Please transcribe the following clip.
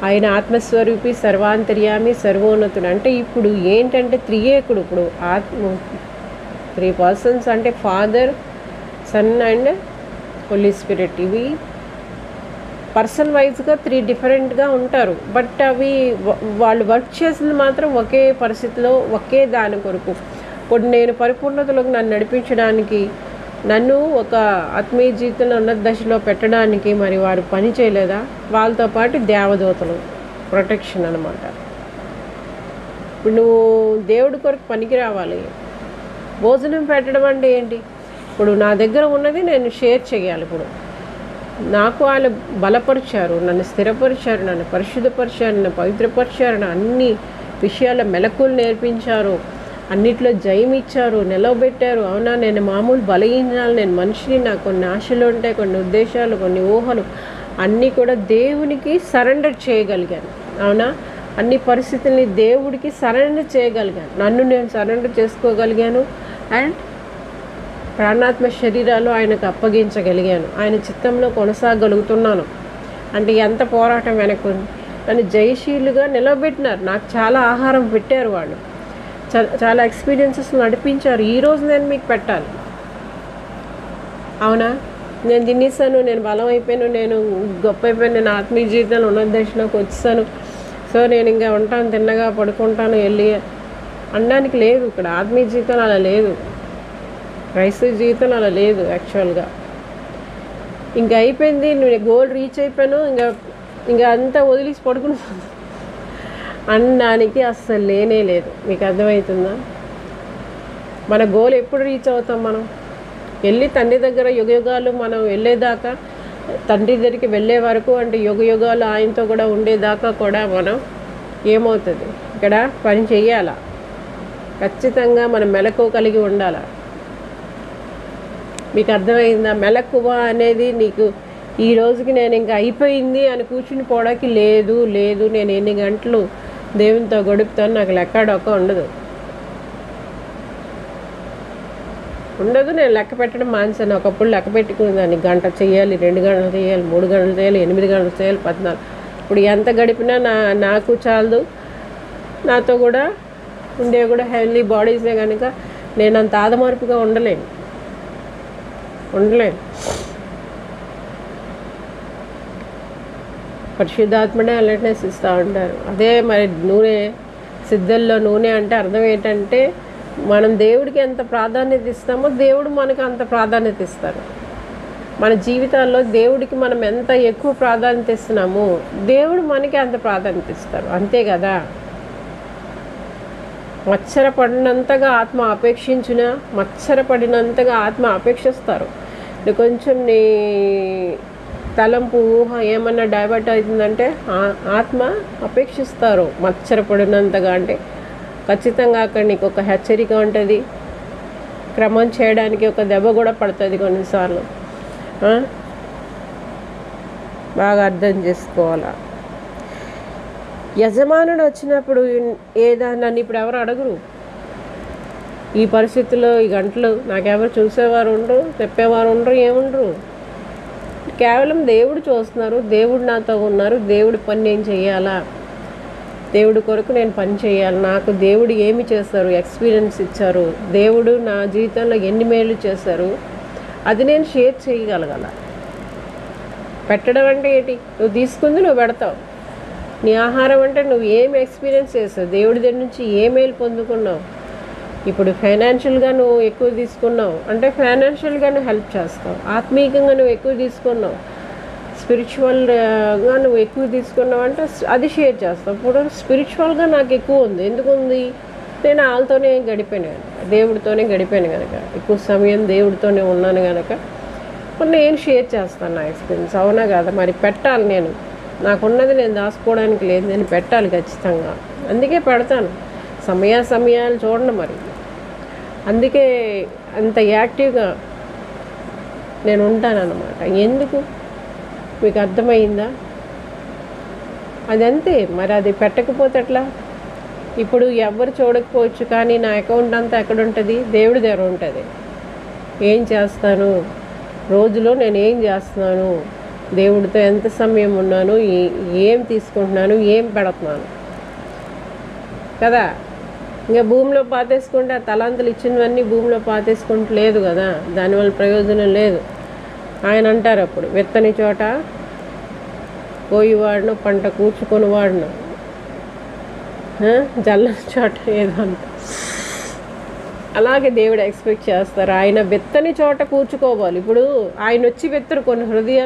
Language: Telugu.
ఆయన ఆత్మస్వరూపి, సర్వాంతర్యామి, సర్వోన్నతుడు. అంటే ఇప్పుడు ఏంటంటే త్రియేకుడు. ఇప్పుడు ఆత్మ 3 పర్సన్స్ అంటే Father, Son and Holy Spirit. ఇవి పర్సన్ వైజ్గా 3 డిఫరెంట్గా ఉంటారు. బట్ అవి వాళ్ళు వర్క్ చేసింది మాత్రం ఒకే పరిస్థితిలో, ఒకే దాని కొరకు. ఇప్పుడు నేను పరిపూర్ణతలోకి నన్ను నడిపించడానికి, నన్ను ఒక ఆత్మీయ జీవితంలో ఉన్నత దశలో పెట్టడానికి మరి వారు పని చేయలేదా? వాళ్ళతో పాటు దేవదూతలు ప్రొటెక్షన్ అనమాట. ఇప్పుడు నువ్వు దేవుడి కొరకు పనికి రావాలి. భోజనం పెట్టడం అంటే ఏంటి? ఇప్పుడు నా దగ్గర ఉన్నది నేను షేర్ చేయాలి. ఇప్పుడు నాకు వాళ్ళు బలపరిచారు, నన్ను స్థిరపరిచారు, నన్ను పరిశుద్ధపరిచారు, నన్ను పవిత్రపరిచారు, అన్ని విషయాల మెలకువలు నేర్పించారు, అన్నిట్లో జయం ఇచ్చారు, నిలవబెట్టారు. అవునా, నేను మామూలు బలహీనాలు, నేను మనిషిని, నాకు కొన్ని ఆశలు ఉంటాయి, కొన్ని ఉద్దేశాలు, కొన్ని ఊహలు, అన్నీ కూడా దేవునికి సరెండర్ చేయగలిగాను. అవునా, అన్ని పరిస్థితుల్ని దేవుడికి సరెండర్ చేయగలిగాను, నన్ను నేను సరెండర్ చేసుకోగలిగాను. అండ్ ప్రాణాత్మ శరీరాలు ఆయనకు అప్పగించగలిగాను, ఆయన చిత్తంలో కొనసాగలుగుతున్నాను. అంటే ఎంత పోరాటం వెనక్కుంది. నన్ను జయశీలుగా నిలబెట్టినారు, నాకు చాలా ఆహారం పెట్టారు, వాళ్ళు చాలా ఎక్స్పీరియన్సెస్ నడిపించారు. ఈరోజు నేను మీకు పెట్టాలి. అవునా, నేను తినేసాను, నేను బలం అయిపోయాను, నేను గొప్ప అయిపోయాను, నేను ఆత్మీయ జీవితంలో ఉన్నత దశలోకి వచ్చాను, సో నేను ఇంకా ఉంటాను, తిన్నగా పడుకుంటాను వెళ్ళి అనడానికి లేదు. ఇక్కడ ఆత్మీయ జీవితం అలా లేదు, క్రైస్తవ జీవితం అలా లేదు. యాక్చువల్గా ఇంకా అయిపోయింది, నేను గోల్ రీచ్ అయిపోయాను, ఇంకా అంతా వదిలేసి పడుకున్నాను అనడానికి అస్సలు లేనే లేదు. మీకు అర్థమవుతుందా? మన గోల్ ఎప్పుడు రీచ్ అవుతాం? మనం వెళ్ళి తండ్రి దగ్గర యుగయుగాలు మనం వెళ్ళేదాకా, తండ్రి దగ్గరికి వెళ్ళే వరకు, అంటే యుగయుగాలు ఆయనతో కూడా ఉండేదాకా కూడా మనం ఏమవుతుంది? ఇక్కడ పని చెయ్యాలా, ఖచ్చితంగా మనం మెలకువ కలిగి ఉండాలా. మీకు అర్థమైందా? మెలకువ అనేది నీకు ఈ రోజుకి నేను ఇంకా అయిపోయింది అని కూర్చుని పోవడానికి లేదు. నేను ఎన్ని గంటలు దేవునితో గడుపుతాను, నాకు లెక్కడొక్క ఉండదు. నేను లెక్క పెట్టడం మానేశాను. ఒకప్పుడు లెక్క పెట్టుకునేదాన్ని, గంట చేయాలి, 2 గంటలు చేయాలి, 3 గంటలు చేయాలి, 8 గంటలు చేయాలి, 14. ఇప్పుడు ఎంత గడిపినా నాకు చాలదు. నాతో కూడా ఉండేవి కూడా హెల్దీ బాడీసే కనుక నేను అంత ఆదమర్పుగా ఉండలేను. పరిశుద్ధాత్మడే అలర్ట్నెస్ ఇస్తూ ఉంటారు. అదే మరి నూనె, సిద్ధల్లో నూనె అంటే అర్థం ఏంటంటే, మనం దేవుడికి ఎంత ప్రాధాన్యత ఇస్తామో దేవుడు మనకు అంత ప్రాధాన్యత ఇస్తారు. మన జీవితాల్లో దేవుడికి మనం ఎంత ఎక్కువ ప్రాధాన్యత ఇస్తున్నామో దేవుడు మనకి అంత ప్రాధాన్యత ఇస్తారు. అంతే కదా? మత్సరపడినంతగా ఆత్మ అపేక్షించినా మత్సరపడినంతగా ఆత్మ అపేక్షిస్తారు. కొంచెం నీ తలంపు, ఊహ ఏమన్నా డైవర్ట్ అవుతుందంటే ఆత్మ అపేక్షిస్తారు మత్సరపడినంతగా. అంటే ఖచ్చితంగా అక్కడ నీకు ఒక హెచ్చరిక ఉంటుంది, క్రమం చేయడానికి ఒక దెబ్బ కూడా పడుతుంది కొన్నిసార్లు. బాగా అర్థం చేసుకోవాలా. యజమానుడు వచ్చినప్పుడు నన్ను ఇప్పుడు ఎవరు అడగరు. ఈ పరిస్థితుల్లో ఈ గంటలు నాకెవరు చూసేవారు ఉండరు, చెప్పేవారు ఉండరు, ఏముండరు. కేవలం దేవుడు చూస్తున్నారు, దేవుడు నాతో ఉన్నారు, దేవుడి పని నేను చేయాలా, దేవుడి కొరకు నేను పని చేయాలి. నాకు దేవుడు ఏమి చేస్తారు, ఎక్స్పీరియన్స్ ఇచ్చారు, దేవుడు నా జీవితంలో ఎన్ని మేలు చేశారు, అది నేను షేర్ చేయగలగాల. పెట్టడం అంటే ఏంటి? నువ్వు తీసుకుంది నువ్వు పెడతావు. నీ ఆహారం అంటే నువ్వు ఏం ఎక్స్పీరియన్స్ చేస్తావు, దేవుడి దగ్గర నుంచి ఏ మేలు పొందుకున్నావు. ఇప్పుడు ఫైనాన్షియల్గా నువ్వు ఎక్కువ తీసుకున్నావు అంటే ఫైనాన్షియల్గా నువ్వు హెల్ప్ చేస్తావు. ఆత్మీయంగా నువ్వు ఎక్కువ తీసుకున్నావు, స్పిరిచువల్గా నువ్వు ఎక్కువ తీసుకున్నావు అంటే అది షేర్ చేస్తావు. ఇప్పుడు స్పిరిచువల్గా నాకు ఎక్కువ ఉంది, ఎందుకు ఉంది? నేను వాళ్ళతోనే గడిపాను కనుక, దేవుడితోనే గడిపాను కనుక, ఎక్కువ సమయం దేవుడితోనే ఉన్నాను కనుక నేను షేర్ చేస్తాను నా ఎక్స్పీరియన్స్. అవునా కదా? మరి పెట్టాలి. నేను నాకున్నది నేను దాచుకోవడానికి లేదు, నేను పెట్టాలి ఖచ్చితంగా. అందుకే పెడతాను. సమయాలు చూడండి మరి. అందుకే అంత యాక్టివ్గా నేను ఉంటానన్నమాట. ఎందుకు? మీకు అర్థమైందా? అదంతే మరి. అది పెట్టకపోతే ఎట్లా? ఇప్పుడు ఎవరు చూడకపోవచ్చు, కానీ నా అకౌంట్ అంతా ఎక్కడ ఉంటుంది? దేవుడి దగ్గర ఉంటుంది. ఏం చేస్తాను రోజులో, నేను ఏం చేస్తున్నాను, దేవుడితో ఎంత సమయం ఉన్నాను, ఏం తీసుకుంటున్నాను, ఏం పెడుతున్నాను కదా. ఇంకా భూమిలో పాతేసుకుంటే ఆ తలాంతులు ఇచ్చినవన్నీ భూమిలో పాతేసుకుంటలేదు కదా, దానివల్ల ప్రయోజనం లేదు. ఆయన అంటారు అప్పుడు, విత్తని చోట కోయివాడును, పంట కూర్చుకొని వాడును, జల్లని చోట ఏదో అంట. అలాగే దేవుడు ఎక్స్పెక్ట్ చేస్తారు, ఆయన విత్తని చోట కూర్చుకోవాలి. ఇప్పుడు ఆయన వచ్చి విత్తరు కొన్ని హృదయాలు